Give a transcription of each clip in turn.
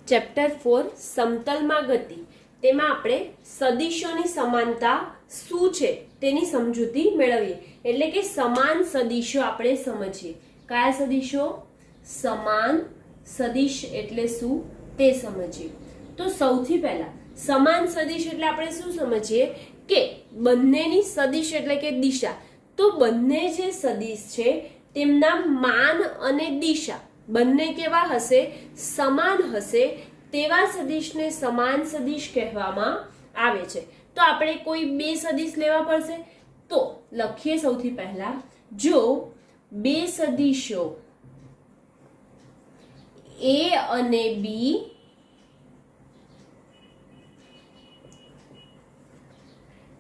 Chapter 4 સમતલમાં ગતિ તેમાં આપણે સદિશોની સમાનતા શું છે તેની સમજૂતી મેળવીએ એટલે કે સમાન સદિશો આપણે સમજીએ કયા સદિશો સમાન સદિશ એટલે શું તે સમજીએ તો સૌથી પહેલા સમાન સદિશ એટલે આપણે શું સમજીએ કે બંનેની સદિશ એટલે કે દિશા તો બંને જે સદિશ છે તેમના માન અને દિશા બંને કેવા હશે સમાન હશે તેવા સદિશને સમાન સદિશ કહેવામાં આવે છે તો આપણે કોઈ બે સદિશ લેવા પડશે તો લખીએ સૌથી પહેલા જો બે સદિશો A અને B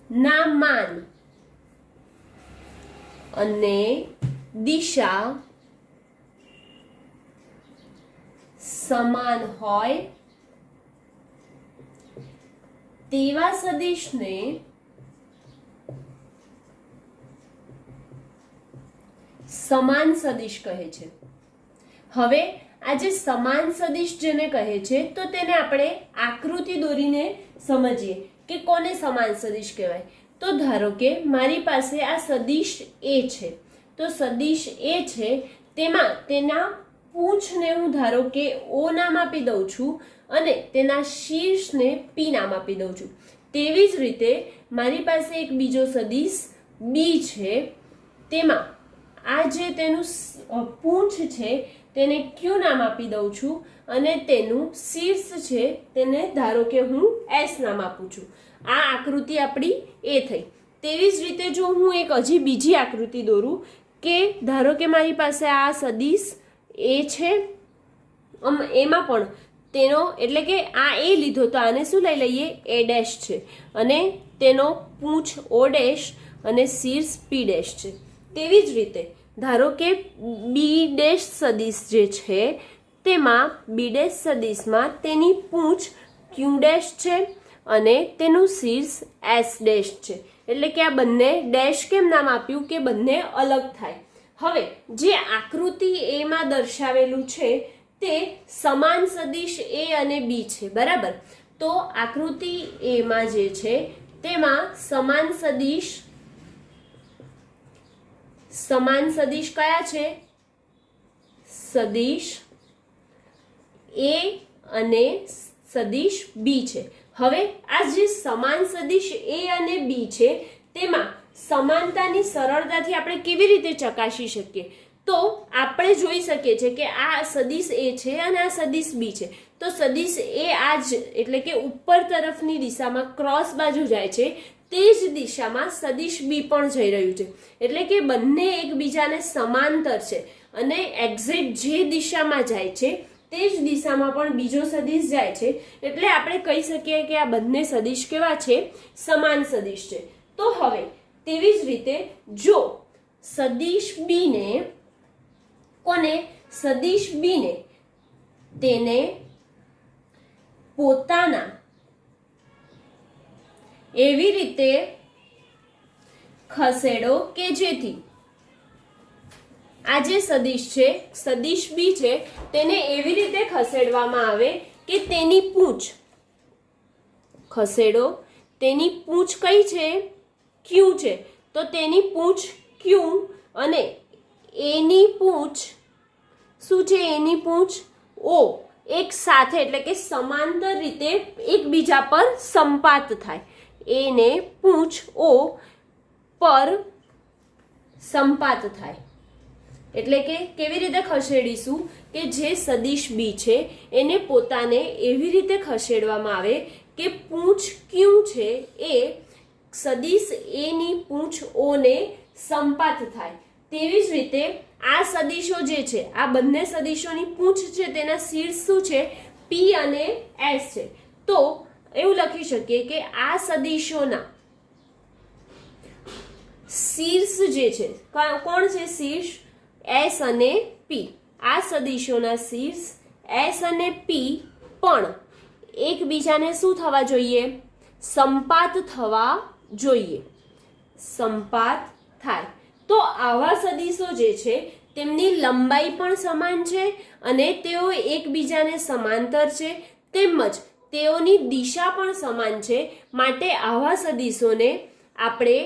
ના માન અને દિશા સમાન હોય તેવા સદિશને સમાન સદિશ કહે છે હવે આ જે સમાન સદિશ જેને કહે છે તો તેને આપણે આકૃતિ દોરીને સમજીએ કે કોને સમાન સદિશ કહેવાય તો ધારો કે મારી પાસે આ સદિશ A છે તો સદિશ A છે તેમાં તેના પૂંછને હું ધારો કે O નામ આપી દઉં છું અને તેના શીર્ષને P નામ આપી દઉં છું તેવી જ રીતે મારી પાસે એક બીજો સદિશ B છે તેમાં આ જે તેનું પૂંછ છે તેને Q નામ આપી દઉં છું અને તેનું શીર્ષ છે તેને ધારો કે હું S નામ આપું છું આ આકૃતિ આપણી એ થઈ તેવી જ રીતે જો હું એક હજી બીજી આકૃતિ દોરું કે ધારો કે મારી પાસે આ સદિશ A છે એમાં પણ તેનો એટલે કે આ A લીધો તો આને શું લઈ લઈએ A ડેશ છે અને તેનો પૂંછ O ડેશ અને શીર્ષ P ડેશ છે તેવી જ રીતે ધારો કે B ડેશ સદિશ જે છે તેમાં B ડેશ સદિશમાં તેની પૂંછ Q ડેશ છે અને તેનું શીર્ષ S ડેશ છે એટલે કે આ બંને ડેશ કેમ નામ આપ્યું કે બંને અલગ થાય હવે જે આકૃતિ A માં દર્શાવેલું છે તે સમાન સદિશ A અને B છે બરાબર તો આકૃતિ A માં જે છે તેમાં સમાન સદિશ કયા છે સદિશ A અને સદિશ B છે હવે આ જે સમાન સદિશ A અને B છે તેમાં સમાનતાની સરળતાથી આપણે કેવી રીતે ચકાસી શકીએ તો આપણે જોઈ શકીએ છીએ કે આ સદિશ A છે અને આ સદિશ B છે તો સદિશ A આ જ એટલે કે ઉપર તરફની દિશામાં ક્રોસ બાજુ જાય છે તે જ દિશામાં સદિશ B પણ જઈ રહ્યું છે એટલે કે બંને એકબીજાને સમાંતર છે અને એક્ઝેક્ટ જે દિશામાં જાય છે તે જ દિશામાં પણ બીજો સદિશ જાય છે એટલે આપણે કહી શકીએ કે આ બંને સદિશ કેવા છે સમાન સદિશ છે તો હવે તેવી જ રીતે જો સદિશ B ને તેને પોતાના એવી રીતે ખસેડો કે જેથી આ જે સદિશ છે સદિશ B છે તેને એવી રીતે ખસેડવામાં આવે કે તેની પૂંછ ખસેડો તેની પૂંછ કઈ છે Q છે તો તેની પૂંછ Q અને એની પૂંછ શું છે એની પૂંછ O એક સાથે એટલે કે સમાંતર રીતે એકબીજા પર સંપાત થાય એને પૂંછ O પર સંપાત થાય એટલે કે કેવી રીતે ખસેડીશું કે જે સદિશ B છે એને પોતાને એવી રીતે ખસેડવામાં આવે કે પૂંછ Q છે એ સદિશ A ની પૂંછ O ને સંપાત થાય તેવી જ રીતે આ સદિશો જે છે આ બંને સદિશોની પૂંછ છે તેના શીર્ષ શું છે P અને S છે તો એવું લખી શકીએ કે આ સદિશોના શીર્ષ જે છે કોણ છે શીર્ષ S અને P આ સદિશોના શીર્ષ S અને P પણ એકબીજાને શું થવા જોઈએ સંપાત થવા જોઈએ સંપાત થાય તો આવા સદિશો જે છે તેમની લંબાઈ પણ સમાન છે અને તેઓ એકબીજાને સમાંતર છે તેમજ તેઓની દિશા પણ સમાન છે, માટે આવા સદિશોને આપણે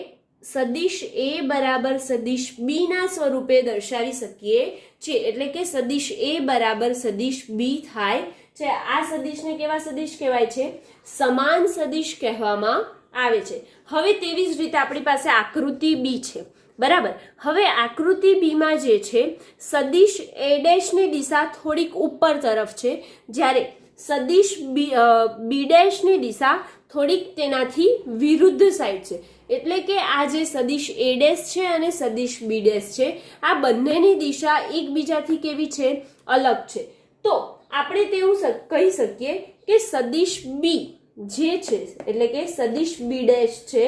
સદિશ A બરાબર સદિશ B ના સ્વરૂપે દર્શાવી શકીએ છીએ. એટલે કે સદિશ A બરાબર સદિશ B થાય છે. આ સદિશને કેવા સદિશ કહેવાય છે? સમાન સદિશ કહેવામાં આવે છે. હવે તેવી જ રીતે આપણી પાસે આકૃતિ B છે, બરાબર. હવે આકૃતિ B માં જે છે સદિશ A' ની દિશા થોડીક ઉપર તરફ છે, જ્યારે સદિશ B' ની દિશા થોડીક તેનાથી વિરુદ્ધ સાઈડ છે. એટલે કે આ જે સદિશ A' છે અને સદિશ B' છે, આ બંનેની દિશા એકબીજાથી કેવી છે? અલગ છે. તો આપણે તેવું કહી શકીએ કે સદિશ B જે છે એટલે કે સદિશ B' છે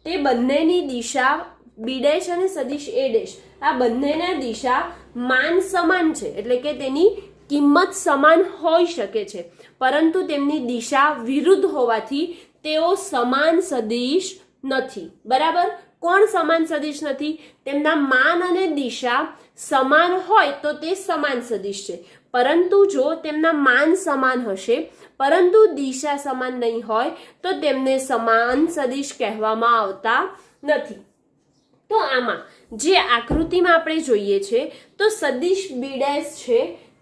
તે બંનેની દિશા B' અને સદિશ A' આ બંનેના દિશા માન સમાન છે. એટલે કે તેની કિંમત સમાન હોઈ શકે છે, પરંતુ તેમની દિશા વિરુદ્ધ હોવાથી તેઓ સમાન સદિશ નથી. બરાબર. કોણ સમાન સદિશ નથી? તેમના માન અને દિશા સમાન હોય તો તે સમાન સદિશ છે, પરંતુ જો તેમના માન સમાન હશે પરંતુ દિશા સમાન નહીં હોય તો તેમને સમાન સદિશ કહેવામાં આવતા નથી. તો આમાં જે આકૃતિમાં આપણે જોઈએ છે તો સદિશ B' છે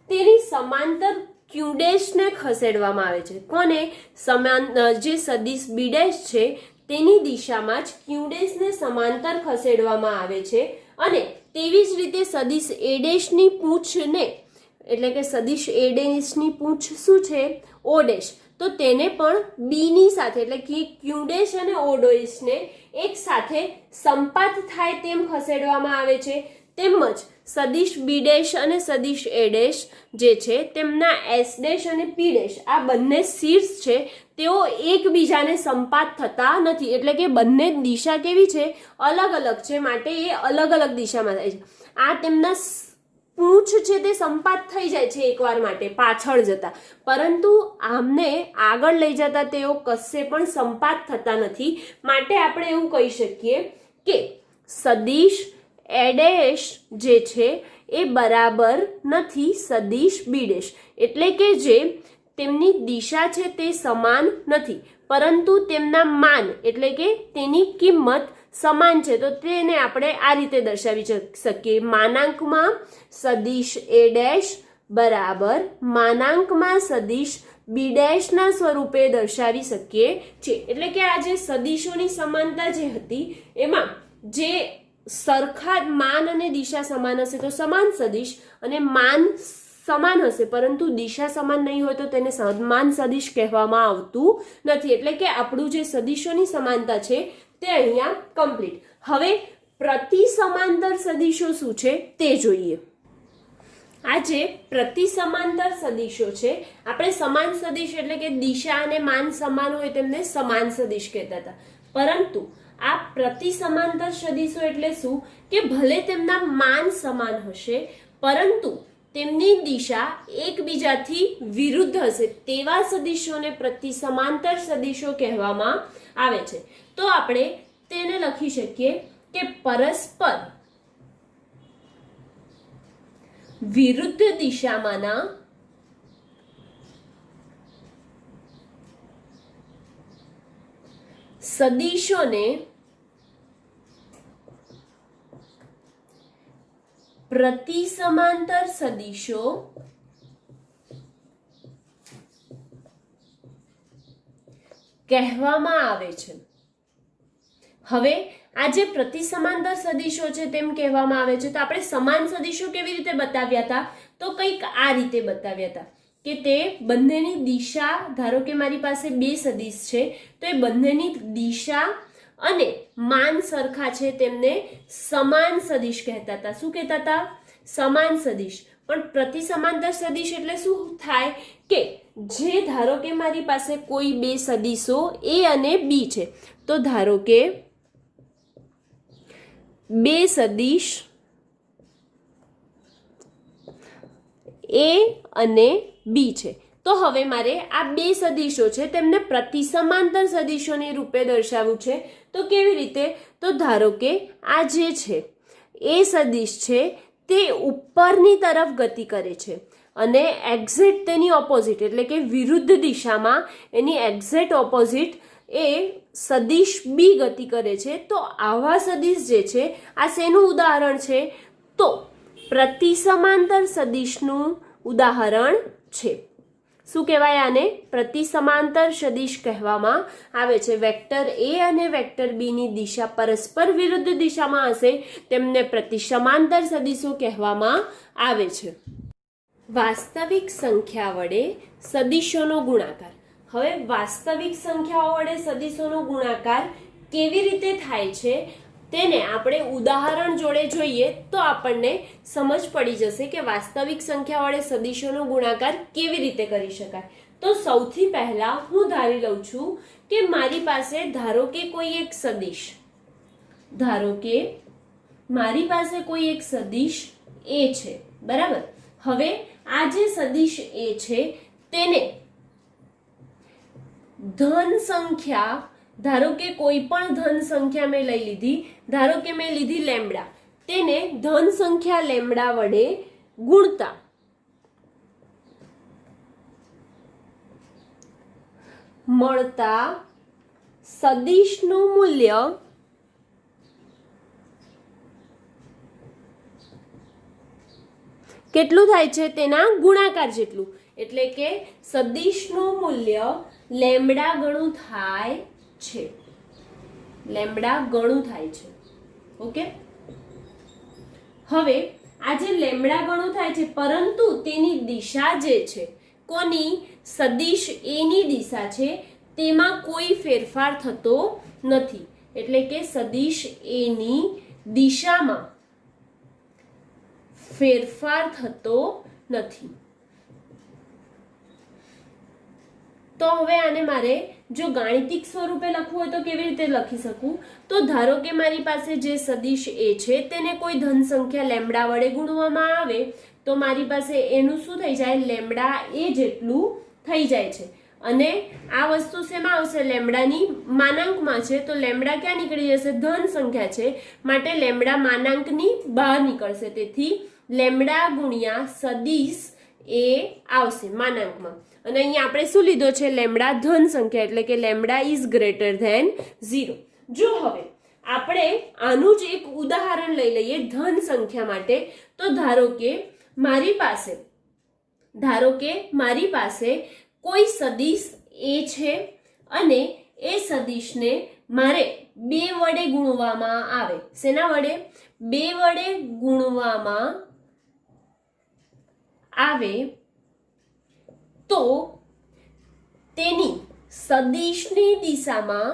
તેની સમાંતર Q' ને ખસેડવામાં આવે છે. કોને? સમાન જે સદિશ B' છે તેની દિશામાં જ Q' ને સમાંતર ખસેડવામાં આવે છે. અને તેવી જ રીતે સદિશ A' ની પૂંછને એટલે કે સદિશ A' ની પૂંછ શું છે? O', તો તેને પણ B ની સાથે એટલે કે Q' અને O' ને એક સાથે સંપાત થાય તેમ ખસેડવામાં આવે છે. તેમજ સદિશ B' અને સદિશ A' જે છે તેમના S' અને P' આ બંને શીર્ષ છે, તેઓ એકબીજાને સંપાત થતા નથી. એટલે કે બંને દિશા કેવી છે? અલગ અલગ છે, માટે એ અલગ અલગ દિશામાં થાય છે. આ તેમના પૂંછ છે તે સંપાત થઈ જાય છે એકવાર માટે પાછળ જતા, પરંતુ આમને આગળ લઈ જતા તેઓ કશે પણ સંપાત થતા નથી. માટે આપણે એવું કહી શકીએ કે સદિશ A' જે છે એ બરાબર નથી સદિશ B'. એટલે કે જે તેમની દિશા છે તે સમાન નથી, પરંતુ તેમના માન એટલે કે તેની કિંમત સમાન છે. તો તેને આપણે આ રીતે દર્શાવી શકીએ: માનાંકમાં સદિશ A' બરાબર માનાંકમાં સદિશ B' ના સ્વરૂપે દર્શાવી શકીએ છીએ. એટલે કે આ જે સદિશોની સમાનતા જે હતી એમાં જે સરખા માન અને દિશા સમાન હશે તો સમાન સદિશ, અને માન સમાન હશે પરંતુ દિશા સમાન નહીં હોય તો તેને સમાન સદિશ કહેવામાં આવતું નથી. એટલે કે આપણું જે સદિશોની સમાનતા છે તે અહીંયા કમ્પ્લીટ. હવે પ્રતિ સમાંતર સદિશો શું છે તે જોઈએ. આ જે પ્રતિ સમાંતર સદિશો છે, આપણે સમાન સદિશ એટલે કે દિશા અને માન સમાન હોય તેમને સમાન સદિશ કહેતા હતા, પરંતુ આ પ્રતિ સમાંતર સદિશો એટલે શું? કે ભલે તેમના માન સમાન હશે પરંતુ તેમની દિશા એકબીજાથી વિરુદ્ધ હશે તેવા સદિશોને પ્રતિ સમાંતર સદિશો કહેવામાં આવે છે. તો આપણે તેને લખી શકીએ કે પરસ્પર વિરુદ્ધ દિશામાંના સદિશોને પ્રતિ સમાંતર સદિશો કહેવામાં આવે છે. હવે આ જે પ્રતિ સમાંતર સદિશો છે તેમ કહેવામાં આવે છે, તો આપણે સમાન સદિશો કેવી રીતે બતાવ્યા હતા? તો કંઈક આ રીતે બતાવ્યા હતા કે તે બંનેની દિશા, ધારો કે મારી પાસે બે સદિશ છે તો એ બંનેની દિશા અને માન સરખા છે, તેમને સમાન સદિશ કહેતા હતા. શું કહેતા હતા? સમાન સદિશ. પણ પ્રતિ સમાંતર સદિશ એટલે શું થાય કે જે ધારો કે મારી પાસે કોઈ બે સદિશો A અને B છે, તો ધારો કે બે સદિશ A અને B છે, તો હવે મારે આ બે સદિશો છે તેમને પ્રતિ સમાંતર સદિશોની રૂપે દર્શાવવું છે. તો કેવી રીતે? તો ધારો કે આ જે છે એ સદિશ છે તે ઉપરની તરફ ગતિ કરે છે અને એક્ઝેક્ટ તેની ઓપોઝિટ એટલે કે વિરુદ્ધ દિશામાં એની એક્ઝેક્ટ ઓપોઝિટ એ સદિશ બી ગતિ કરે છે, તો આવા સદિશ જે છે આ શેનું ઉદાહરણ છે? તો પ્રતિસમાંતર સદિશનું ઉદાહરણ છે. શું કહેવાય આને? પ્રતિસમાંતર સદિશ કહેવામાં આવે છે. વેક્ટર એ અને વેક્ટર બી ની દિશા પરસ્પર વિરુદ્ધ દિશામાં હશે તેમને પ્રતિસમાંતર સદિશો કહેવામાં આવે છે. વાસ્તવિક સંખ્યા વડે સદિશોનો ગુણાકાર. હવે વાસ્તવિક સંખ્યાઓ વડે સદિશોનો ગુણાકાર કેવી રીતે થાય છે તેને આપણે ઉદાહરણ જોડે જોઈએ તો આપણને સમજ પડી જશે કે વાસ્તવિક સંખ્યા વડે સદિશોનો ગુણાકાર કેવી રીતે કરી શકાય. તો સૌથી પહેલા હું ધારી લઉં છું કે મારી પાસે ધારો કે કોઈ એક સદિશ એ છે, બરાબર. હવે આ જે સદિશ એ છે તેને ધન સંખ્યા, ધારો કે કોઈ પણ ધન સંખ્યા મેં લઈ લીધી, ધારો કે મેં લીધી લેમ્ડા, તેને ધન સંખ્યા લેમ્ડા વડે ગુણતા મળતા સદિશનું મૂલ્ય કેટલું થાય છે? તેના ગુણાકાર જેટલું. એટલે કે સદિશનું મૂલ્ય લેમ્ડા ગણું થાય છે. ઓકે. હવે આ જે લેમ્ડા ગણું થાય છે, પરંતુ તેની દિશા જે છે, કોની? સદિશ એ ની દિશા છે, તેમાં કોઈ ફેરફાર થતો નથી. એટલે કે સદિશ એ ની દિશામાં ફેરફાર થતો નથી. તો હવે આને મારે જો ગાણિતિક સ્વરૂપે લખવું હોય તો કેવી રીતે લખી શકું? તો ધારો કે મારી પાસે જે સદિશ એ છે તેને કોઈ ધન સંખ્યા લેમ્ડા વડે ગુણવામાં આવે તો મારી પાસે એનું શું થઈ જાય? લેમ્ડા એ જેટલું થઈ જાય છે. અને આ વસ્તુ શેમાં આવશે? લેમ્ડાની માનાંકમાં છે, તો લેમ્ડા ક્યાં નીકળી જશે? ધન સંખ્યા છે, માટે લેમ્ડા માનાંકની બહાર નીકળશે. તેથી લેમ્ડા ગુણ્યા સદિશ એ આવશે માનાંકમાં. અને અહીંયા આપણે શું લીધો છે? લેમ્ડા ધન સંખ્યા, એટલે કે લેમ્ડા ઇઝ ગ્રેટર ધેન 0. જો હવે આપણે આનું જ એક ઉદાહરણ લઈ લઈએ ધન સંખ્યા માટે. તો ધારો કે મારી પાસે કોઈ સદિશ એ છે અને એ સદિશને મારે 2 વડે ગુણવામાં આવે. શેના વડે? 2 વડે ગુણવામાં આવે તો તેની સદિશની દિશામાં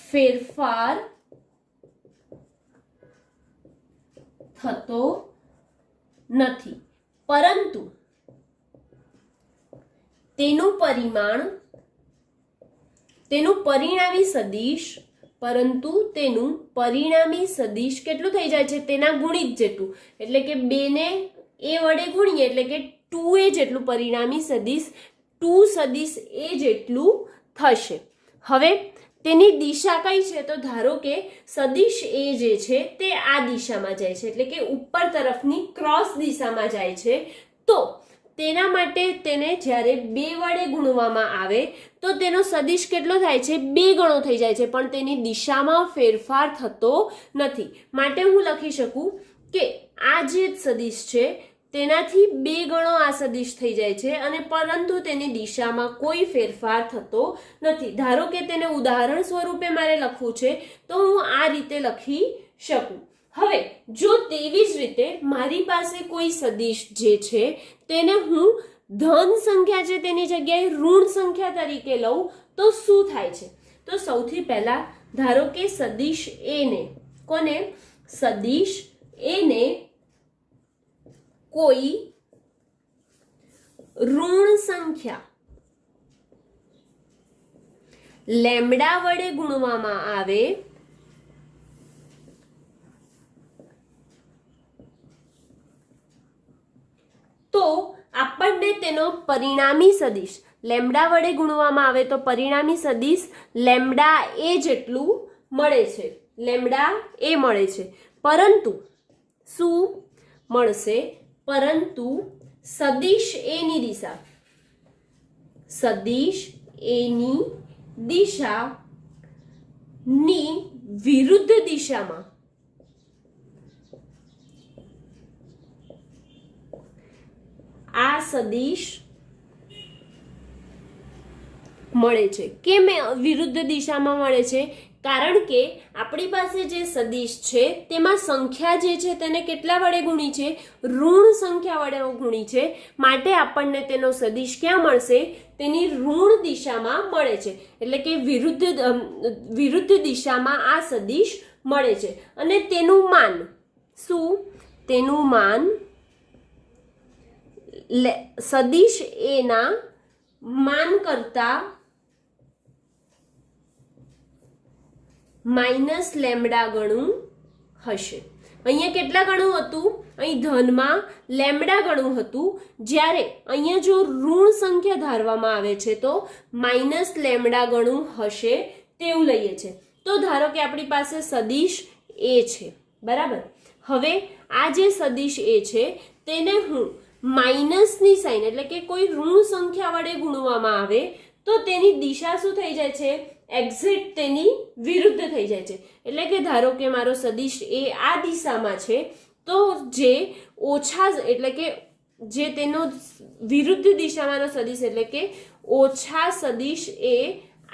ફેરફાર થતો નથી, પરંતુ તેનું પરિણામી સદિશ કેટલું થઈ જાય છે? તેના ગુણિત જેટલું. એટલે કે 2 ને એ વડે ગુણીએ એટલે કે 2a જેટલું પરિણામી સદિશ 2 સદિશ એ જેટલું થશે. હવે તેની દિશા કઈ છે? તો ધારો કે સદિશ એ જે છે તે આ દિશામાં જાય છે, એટલે કે ઉપર તરફની ક્રોસ દિશામાં જાય છે. તો તેના માટે તેને જ્યારે 2 વડે ગુણવામાં આવે તો તેનો સદિશ કેટલો થાય છે? 2 ગણો થઈ જાય છે, પણ તેની દિશામાં ફેરફાર થતો નથી. માટે હું લખી શકું કે આ જે સદિશ છે તેનાથી 2 ગણો આ સદિશ થઈ જાય છે, અને પરંતુ તેની દિશામાં કોઈ ફેરફાર થતો નથી. ધારો કે તેને ઉદાહરણ સ્વરૂપે મારે લખવું છે તો હું આ રીતે લખી શકું. હવે જો તેવી જ રીતે મારી પાસે કોઈ સદિશ જે છે તેને હું ધન સંખ્યા છે તેની જગ્યાએ ઋણ સંખ્યા તરીકે લઉં તો શું થાય છે? તો સૌથી પહેલા ધારો કે સદિશ એને કોઈ ઋણ સંખ્યા લેમ્ડા વડે ગુણવામાં આવે તો આપણને તેનો પરિણામી સદિશ લેમ્ડા વડે ગુણવામાં આવે તો પરિણામી સદિશ લેમ્ડા એ જેટલું મળે છે. લેમ્ડા એ મળે છે, પરંતુ શું મળશે? પરંતુ સદિશ એની દિશા, સદિશ એની દિશાની વિરુદ્ધ દિશામાં આ સદિશ મળે છે. કેમ વિરુદ્ધ દિશામાં મળે છે? કારણ કે આપણી પાસે જે સદિશ છે તેમાં સંખ્યા જે છે તેને કેટલા વડે ગુણી છે? ઋણ સંખ્યા વડે ગુણી છે. માટે આપણને તેનો સદિશ ક્યાં મળશે? તેની ઋણ દિશામાં મળે છે. એટલે કે વિરુદ્ધ દિશામાં આ સદિશ મળે છે. અને તેનું માન શું? તેનું માન સદિશ એના માન કરતા માઇનસ લેમ્ડા ગણું હશે. અહીંયા કેટલા ગણું હતું? અહીં ધનમાં લેમ્ડા ગણું હતું, જ્યારે અહીંયા જો ઋણ સંખ્યા ધારવામાં આવે છે તો માઇનસ લેમ્ડા ગણું હશે તેવું લઈએ છે. તો ધારો કે આપણી પાસે સદિશ એ છે, બરાબર. હવે આ જે સદિશ એ છે તેને હું માઇનસની સાઇન એટલે કે કોઈ ઋણ સંખ્યા વડે ગુણવામાં આવે તો તેની દિશા શું થઈ જાય છે? એક્ઝેક્ટ તેની વિરુદ્ધ થઈ જાય છે. એટલે કે ધારો કે મારો સદિશ એ આ દિશામાં છે, તો જે ઓછા એટલે કે જે તેનો વિરુદ્ધ દિશામાંનો સદિશ એટલે કે ઓછા સદિશ એ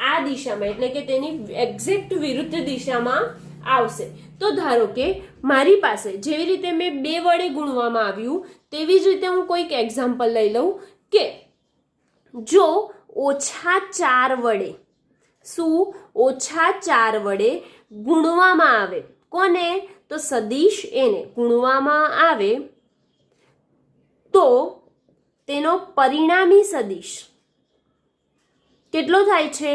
આ દિશામાં એટલે કે તેની એક્ઝેક્ટ વિરુદ્ધ દિશામાં આવશે. તો ધારો કે મારી પાસે જેવી રીતે મેં 2 વડે ગુણવામાં આવ્યું તેવી જ રીતે હું કોઈક એક્ઝામ્પલ લઈ લઉં કે જો -4 વડે શું? -4 વડે ગુણવામાં આવે. કોને? તો સદિશ એને ગુણવામાં આવે તો તેનો પરિણામી સદિશ કેટલો થાય છે?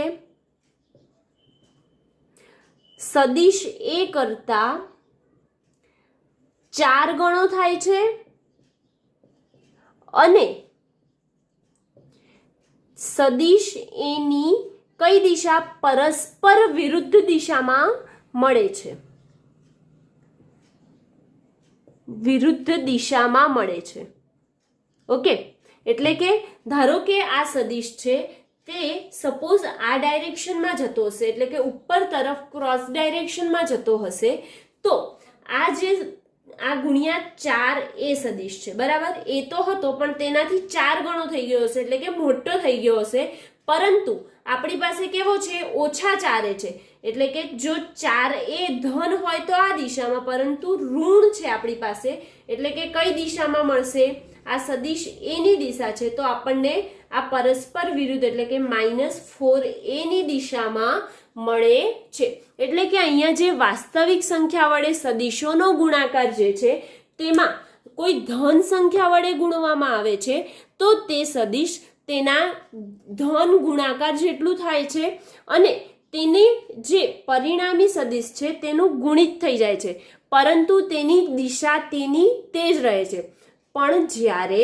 સદિશ એ કરતા 4 ગણો થાય છે અને સદિશ એની કઈ દિશા? પરસ્પર વિરુદ્ધ દિશામાં મળે છે. વિરુદ્ધ દિશામાં મળે છે. ઓકે, એટલે કે ધારો કે આ સદિશ છે તે સપોઝ આ ડાયરેક્શનમાં જતો હશે એટલે કે ઉપર તરફ ક્રોસ ડાયરેક્શનમાં જતો હશે તો આ જે આ ગુણ્યા 4 એ સદિશ છે, બરાબર. એ તો હતો પણ તેનાથી 4 ગણો થઈ ગયો હશે એટલે કે મોટો થઈ ગયો હશે. પરંતુ આપણી પાસે કેવો છે? -4 છે. એટલે કે જો 4 એ ધન હોય તો આ દિશામાં, પરંતુ ઋણ છે આપણી પાસે એટલે કે કઈ દિશામાં મળશે? આ સદિશ એની દિશા છે તો આપણને આ પરસ્પર વિરુદ્ધ એટલે કે -4a ની દિશામાં મળે છે. એટલે કે અહીંયા જે વાસ્તવિક સંખ્યા વડે સદિશોનો ગુણાકાર જે છે તેમાં કોઈ ધન સંખ્યા વડે ગુણવામાં આવે છે તો તે સદિશ તેના ધન ગુણાકાર જેટલું થાય છે અને તેની જે પરિણામી સદિશ છે તેનું ગુણિત થઈ જાય છે, પરંતુ તેની દિશા તેની તે જ રહે છે. પણ જ્યારે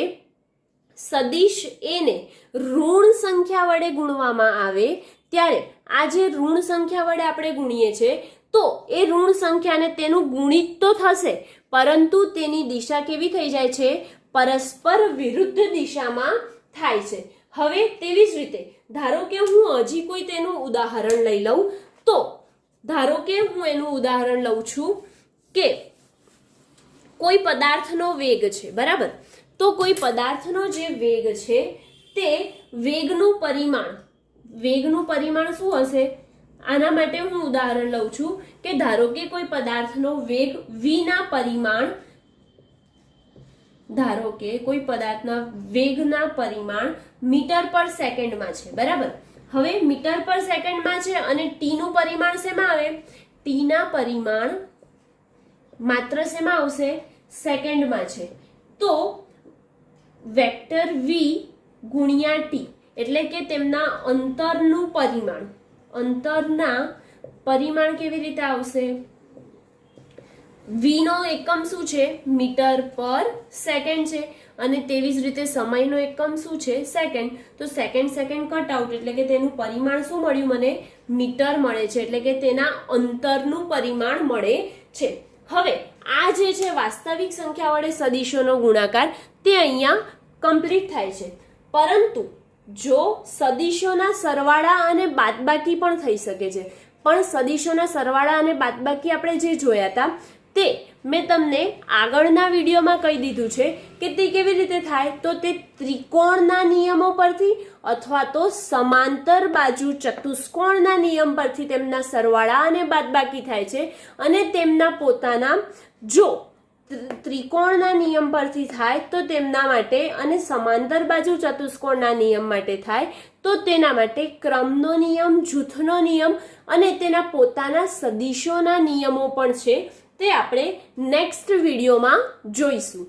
સદિશ એને ઋણ સંખ્યા વડે ગુણવામાં આવે ત્યારે આ જે ઋણ સંખ્યા વડે આપણે ગુણીએ છીએ તો એ ઋણ સંખ્યાને તેનું ગુણિત તો થશે, પરંતુ તેની દિશા કેવી થઈ જાય છે? પરસ્પર વિરુદ્ધ દિશામાં થાય છે. હવે તેવી જ રીતે ધારો કે હું હજી કોઈ તેનું ઉદાહરણ લઈ લઉં તો ધારો કે હું એનું ઉદાહરણ લઉં છું કે કોઈ પદાર્થનો વેગ છે, બરાબર. તો કોઈ પદાર્થનો જે વેગ છે તે વેગનું પરિમાણ શું હશે? આના માટે હું ઉદાહરણ લઉં છું કે ધારો કે કોઈ પદાર્થનો વેગ v ના પરિમાણ, ધારો કે કોઈ પદાર્થના વેગના પરિમાણ મીટર પર સેકન્ડમાં છે, બરાબર. હવે મીટર પર સેકન્ડમાં છે અને t નું પરિમાણ શેમાં આવે? t ના પરિમાણ માત્ર શેમાં આવશે? સેકન્ડમાં છે. તો વેક્ટર v ગુણ્યા t એટલે કે તેમના અંતરના પરિમાણ કેવી રીતે આવશે? v નો એકમ શું છે? મીટર પર સેકન્ડ છે અને તેવી જ રીતે સમયનો એકમ શું છે? સેકન્ડ. તો સેકન્ડ સેકન્ડ કટ આઉટ એટલે કે તેનું પરિમાણ શું મળ્યું મને? મીટર મળે છે, એટલે કે તેના અંતરનું પરિમાણ મળે છે. હવે આ જે છે વાસ્તવિક સંખ્યા વડે સદિશોનો ગુણાકાર તે અહીંયા કમ્પ્લીટ થાય છે, પરંતુ જો સદિશોના સરવાળા અને બાદબાકી પણ થઈ શકે છે, પણ સદિશોના સરવાળા અને બાદબાકી આપણે જે જોયા હતા તે મેં તમને આગળના વિડીયોમાં કહી દીધું છે કે તે કેવી રીતે થાય. તો તે ત્રિકોણના નિયમો પરથી અથવા તો સમાંતર બાજુ ચતુષ્કોણના નિયમ પરથી તેમના સરવાળા અને બાદબાકી થાય છે, અને તેમના પોતાના જો ત્રિકોણના નિયમ પરથી થાય તો તેમના માટે, અને સમાંતર બાજુ ચતુષ્કોણના નિયમ માટે થાય તો તેના માટે ક્રમનો નિયમ, જૂથનો નિયમ અને તેના પોતાના સદિશોના નિયમો પણ છે. તે આપણે નેક્સ્ટ વિડીયોમાં જોઈશું.